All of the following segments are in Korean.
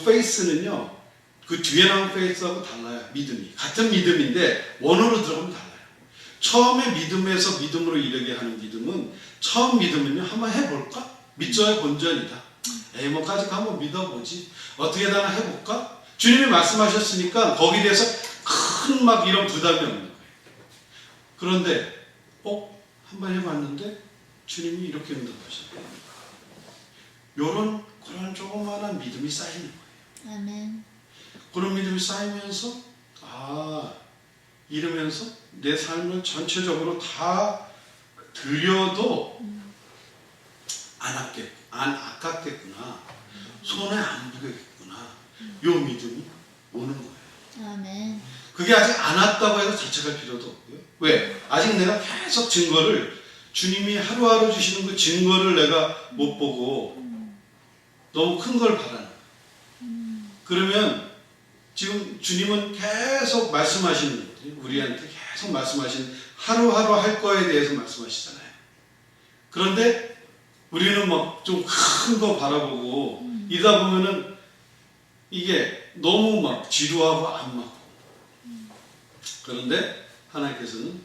faith는요, 그 뒤에 나온 faith하고 달라요. 믿음이. 같은 믿음인데 원어로 들어가면 달라요. 처음에 믿음에서 믿음으로 이르게 하는 믿음은, 처음 믿음은요, 한번 해볼까? 믿져야 본전이다. 에이, 뭐까지 한번 믿어보지. 어떻게든 해볼까? 주님이 말씀하셨으니까 거기에 대해서 큰 막 이런 부담이 없는 거예요. 그런데 한번 해봤는데 주님이 이렇게 응답하셨대요. 그런 조그마한 믿음이 쌓이는 거예요. 아멘. 그런 믿음이 쌓이면서 이러면서 내 삶을 전체적으로 다 드려도 안 아깝겠구나, 손에 안 부겠구나, 요 믿음이 오는 거예요. 아멘. 그게 아직 안 왔다고 해서 자책할 필요도 없고요. 왜? 아직 내가 계속 증거를, 주님이 하루하루 주시는 그 증거를 내가 못 보고 너무 큰 걸 바라는 거예요. 그러면 지금 주님은 계속 말씀하시는 거예요. 우리한테 계속 말씀하시는, 하루하루 할 거에 대해서 말씀하시잖아요. 그런데 우리는 막 좀 큰 거 바라보고 이러다 보면은 이게 너무 막 지루하고 안 맞고. 그런데 하나님께서는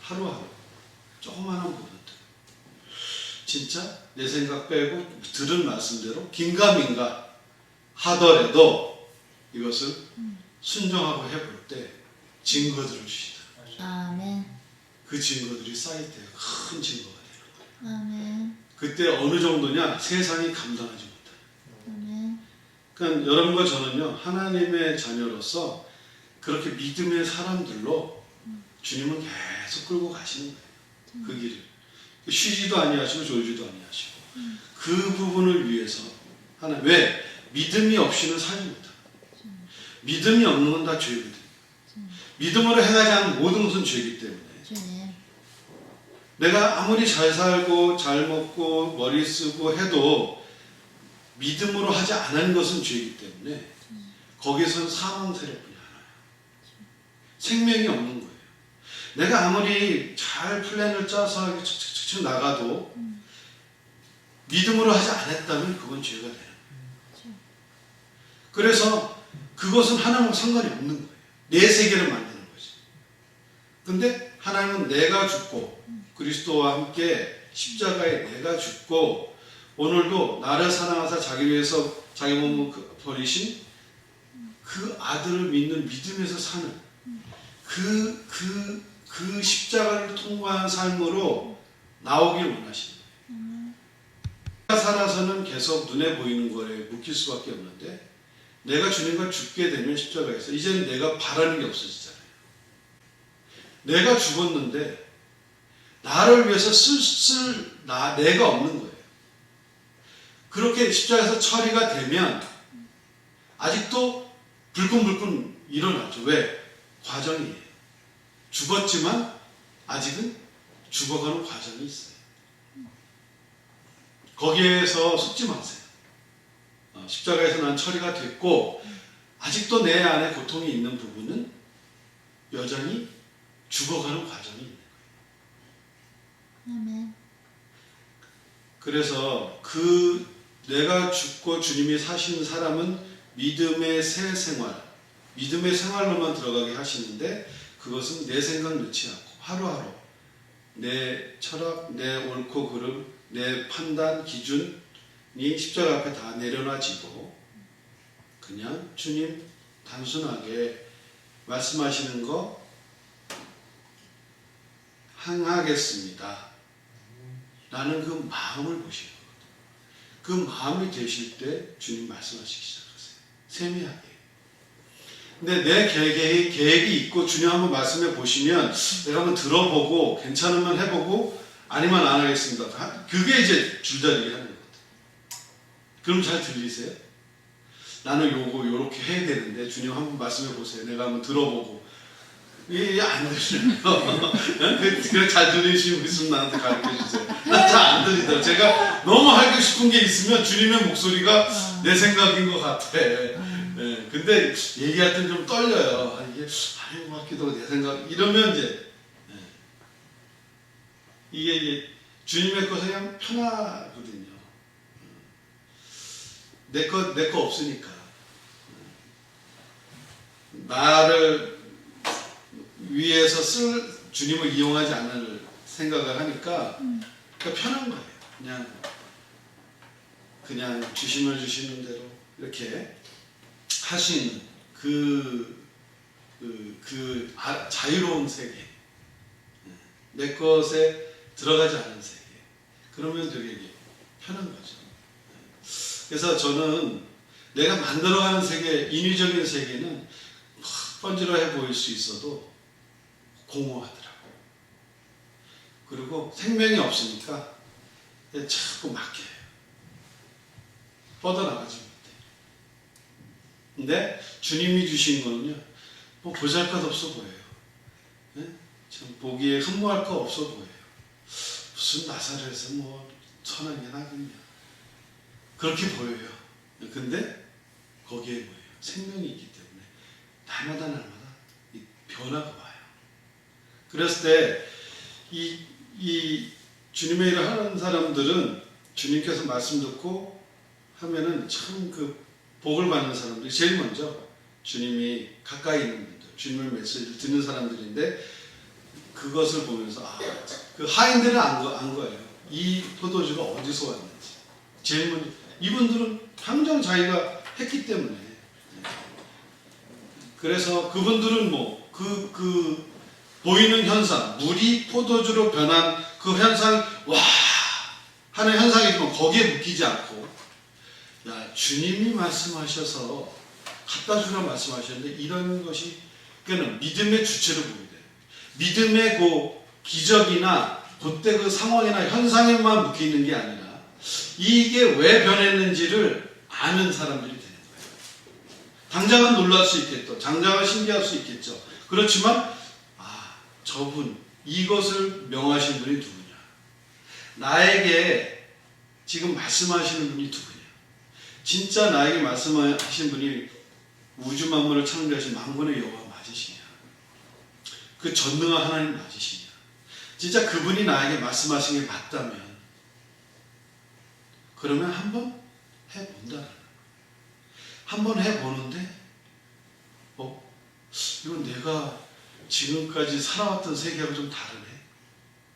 하루하루 조그마한 부분들, 진짜 내 생각 빼고 들은 말씀대로 긴가민가 하더라도 이것을 순종하고 해볼 때 증거들을 주시더라고요. 아멘. 그 증거들이 쌓일 때 큰 증거가 되는 거예요. 아멘. 그때 어느 정도냐, 세상이 감당하지 못해요. 아멘. 그러니까 여러분과 저는요, 하나님의 자녀로서 그렇게 믿음의 사람들로 주님은 계속 끌고 가시는 거예요. 그 길을. 쉬지도 아니하시고 졸지도 아니하시고. 그 부분을 위해서 하나님, 왜? 믿음이 없이는 살지 못합니다. 믿음이 없는 건 다 죄거든요. 믿음으로 행하지 않은 모든 것은 죄이기 때문에. 주님. 내가 아무리 잘 살고 잘 먹고 머리 쓰고 해도 믿음으로 하지 않은 것은 죄이기 때문에 거기에서는 사망 세력뿐이 하나요. 생명이 없는 거예요. 내가 아무리 잘 플랜을 짜서 척척척척 나가도 믿음으로 하지 않았다면 그건 죄가 되는 거예요. 그래서 그것은 하나님과 상관이 없는 거예요. 내 세계를 만드는 거지. 근데 하나님은 내가 죽고 그리스도와 함께 십자가에 내가 죽고 오늘도 나를 사랑하사 자기 위해서 자기 몸을 버리신 그 아들을 믿는 믿음에서 사는 그 십자가를 통과한 삶으로 나오길 원하시는 거예요. 내가 살아서는 계속 눈에 보이는 거에 묶일 수밖에 없는데, 내가 주님과 죽게 되면 십자가에서 이제는 내가 바라는 게 없어지잖아요. 내가 죽었는데 나를 위해서 내가 없는 거예요. 그렇게 십자가에서 처리가 되면 아직도 불끈불끈 일어나죠. 왜? 과정이에요. 죽었지만 아직은 죽어가는 과정이 있어요. 거기에서 속지 마세요. 십자가에서 난 처리가 됐고 아직도 내 안에 고통이 있는 부분은 여전히 죽어가는 과정이 있는 거예요. 아멘. 그래서 내가 죽고 주님이 사시는 사람은 믿음의 새 생활, 믿음의 생활로만 들어가게 하시는데, 그것은 내 생각 넣지 않고 하루하루 내 철학, 내 옳고 그름, 내 판단, 기준이 십자가 앞에 다 내려놔지고 그냥 주님 단순하게 말씀하시는 거 행하겠습니다 라는 그 마음을 보시는 거거든요. 그 마음이 되실 때 주님 말씀하시기 시작하세요. 세미하게. 근데 내 계획이 있고 주님 한번 말씀해 보시면 내가 한번 들어보고 괜찮으면 해보고 아니면 안 하겠습니다. 그게 이제 줄다리기 하는 거거든요. 그럼 잘 들리세요? 나는 요렇게 해야 되는데 주님 한번 말씀해 보세요. 내가 한번 들어보고. 이게 안 들려요. 그래 잘 들리시고 있으면 나한테 가르쳐 주세요. 나 잘 안 들리더라고요. 제가 너무 하고 싶은 게 있으면 주님의 목소리가 내 생각인 것 같아. 네, 근데 얘기할 땐 좀 떨려요. 이게 아닌 것 같기도 하고 내 생각 이러면 이제 이게 주님의 것은 그냥 편하거든요. 내 거 없으니까. 나를 위해서 주님을 이용하지 않을 생각을 하니까 그러니까 편한 거예요. 그냥 주시는 대로 이렇게 할 수 있는 자유로운 세계, 내 것에 들어가지 않은 세계, 그러면 되게 편한 거죠. 그래서 저는 내가 만들어가는 세계, 인위적인 세계는 번지러해 보일 수 있어도 공허하더라고요. 그리고 생명이 없으니까 자꾸 막혀요. 뻗어나가지 못해. 근데 주님이 주신 거는요, 뭐 보잘것없어 보여요. 참 보기에 흠모할 거 없어 보여요. 무슨 나사렛에서 뭐 천한 개 나겠냐, 그렇게 보여요. 근데 거기에 뭐예요? 생명이 있기 때문에 날마다 이 변화가 와요. 그랬을 때 이 주님의 일을 하는 사람들은 주님께서 말씀 듣고 하면은 참 복을 받는 사람들이 제일 먼저 주님이 가까이 있는 분들, 주님의 메시지를 듣는 사람들인데, 그것을 보면서 그 하인들은 안 거예요. 이 포도주가 어디서 왔는지. 제일 먼저 이분들은 당장 자기가 했기 때문에. 그래서 그분들은 보이는 현상, 물이 포도주로 변한 그 현상, 와 하는 현상이지만 거기에 묶이지 않고, 주님이 말씀하셔서 갖다 주라 말씀하셨는데, 이런 것이 그러니까 믿음의 주체를 보게 돼요. 믿음의 기적이나 그때 그 상황이나 현상에만 묶여 있는 게 아니라 이게 왜 변했는지를 아는 사람들이 되는 거예요. 당장은 놀랄 수 있겠죠. 당장은 신기할 수 있겠죠. 그렇지만 저분, 이것을 명하신 분이 누구냐? 나에게 지금 말씀하시는 분이 누구냐? 진짜 나에게 말씀하신 분이 우주 만물을 창조하신 만군의 여호와 맞으시냐? 그 전능한 하나님 맞으시냐? 진짜 그분이 나에게 말씀하신 게 맞다면, 그러면 한번 해본다는 거예요. 한번 해보는데 이건 내가 지금까지 살아왔던 세계하고 좀 다르네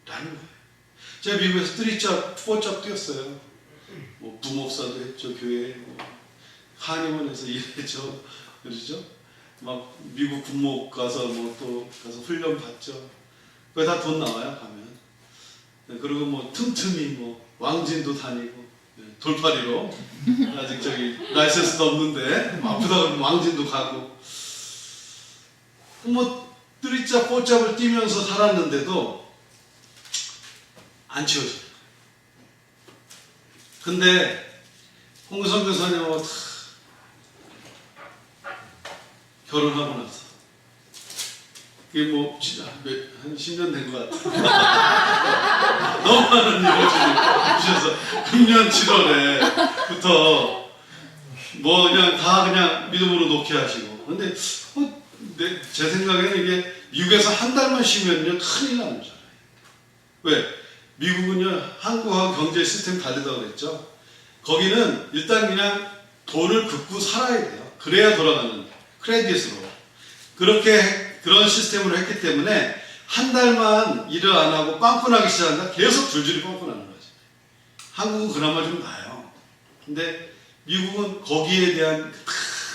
라는 거예요. 제가 미국에서 3잡, 4잡 뛰었어요. 부목사도 했죠. 교회에 한의원에서 일했죠. 그러죠? 막 미국 군목 가서 또 가서 훈련 받죠. 그거 다 돈 나와요, 가면. 그리고 틈틈이 왕진도 다니고, 돌팔이로 아직 라이센스도 없는데 아프다 그러면 왕진도 가고, 3잡, 4잡을 뛰면서 살았는데도 안 치워져요. 근데 홍구성 교사님하고 결혼하고 나서 그게 한 10년 된 것 같아요. 너무 많은 일을 주셔서 금년 7월에부터 그냥 믿음으로 놓게 하시고. 근데 제 생각에는 이게 미국에서 한 달만 쉬면요 큰일 나는 줄 알아요. 왜? 미국은요 한국하고 경제 시스템이 다르다고 그랬죠. 거기는 일단 그냥 돈을 긋고 살아야 돼요. 그래야 돌아가는, 크레딧으로. 그런 시스템으로 했기 때문에 한 달만 일을 안 하고 빵꾸나기 시작한다, 계속 줄줄이 빵꾸나는 거죠. 한국은 그나마 좀 나아요. 근데 미국은 거기에 대한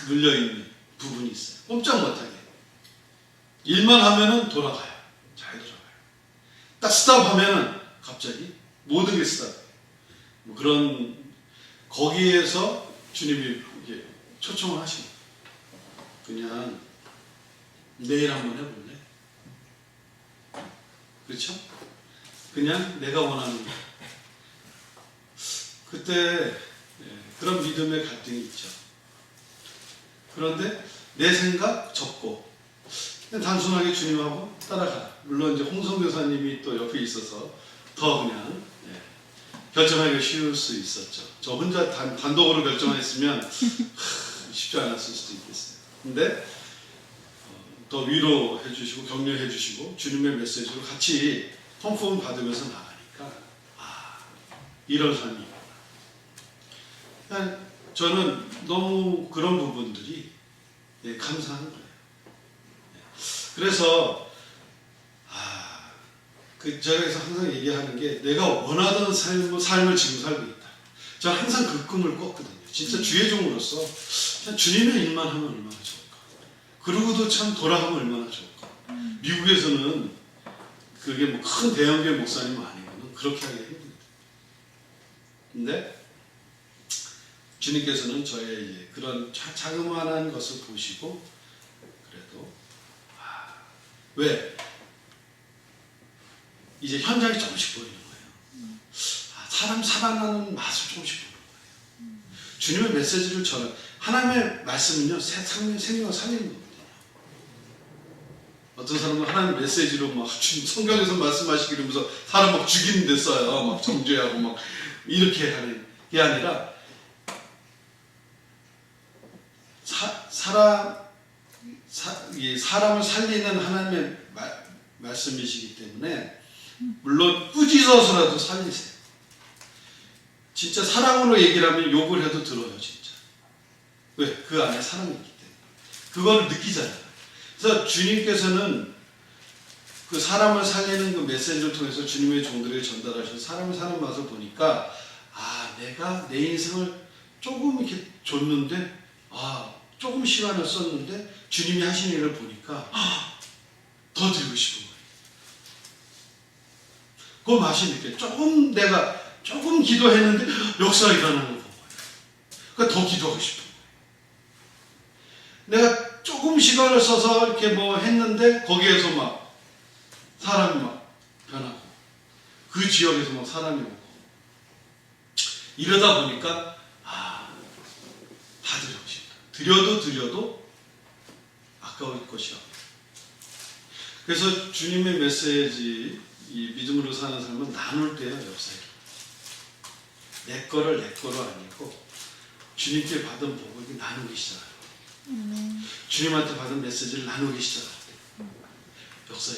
눌려있는 부분이 있어요. 꼼짝 못하게. 일만 하면은 돌아가요. 잘 돌아가요. 딱 스탑하면은 갑자기 모든 게 스탑해요. 그런, 거기에서 주님이 이렇게 초청을 하시는 거예요. 그냥 내일 한번 해볼래? 그렇죠? 그냥 내가 원하는 거. 그때 그런 믿음의 갈등이 있죠. 그런데 내 생각 접고 단순하게 주님하고 따라가. 물론 이제 홍성 교사님이 또 옆에 있어서 더 그냥 결정하기가 쉬울 수 있었죠. 저 혼자 단독으로 결정했으면 쉽지 않았을 수도 있겠어요. 근데 더 위로해 주시고 격려해 주시고 주님의 메시지로 같이 펌프를 받으면서 나가니까 이런 삶이구나. 저는 너무 그런 부분들이 감사한 거예요. 그래서 제가 그래서 항상 얘기하는 게 내가 원하던 삶을 지금 살고 있다. 저는 항상 그 꿈을 꿨거든요. 진짜 주의 종으로서 그냥 주님의 일만 하면 얼마나 좋을까. 그러고도 참 돌아가면 얼마나 좋을까. 미국에서는 그게 뭐 큰 대형교회 목사님 아니고는 그렇게 하기가 힘듭니다. 근데 주님께서는 저의 이제 그런 자그마한 것을 보시고 그래도 왜? 이제 현장이 조금씩 보이는 거예요. 사람 살아나는 맛을 조금씩 보는 거예요. 주님의 메시지를 전해. 하나님의 말씀은요, 생명을 살리는 거거든요. 어떤 사람은 하나님의 메시지로 막 성경에서 말씀하시기 이러면서 사람 막 죽이는 데 써요. 막 정죄하고 막 이렇게 하는 게 아니라 사람을 살리는 하나님의 말씀이시기 때문에 물론 꾸짖어서라도 살리세요. 진짜 사랑으로 얘기를 하면 욕을 해도 들어요. 진짜. 왜? 그 안에 사랑이 있기 때문에. 그거를 느끼잖아요. 그래서 주님께서는 그 사람을 살리는 그 메시지를 통해서 주님의 종들에게 전달하신 사람을 사는 맛을 보니까 내가 내 인생을 조금 이렇게 줬는데 조금 시간을 썼는데 주님이 하신 일을 보니까 더 드리고 싶은 거예요. 그 맛이 느껴요. 내가 조금 기도했는데 역사가 일어나는 거 보고요. 그러니까 더 기도하고 싶은 거예요. 내가 조금 시간을 써서 이렇게 뭐 했는데 거기에서 막 사람이 막 변하고 그 지역에서 막 사람이 오고 이러다 보니까 다 드리고 싶다. 드려도 아까울 것이야. 그래서 주님의 메시지 이 믿음으로 사는 삶은 나눌 때요. 역사에 내 거로 아니고 주님께 받은 복을 나누기 시작해요. 주님한테 받은 메시지를 나누기 시작할 때 역사에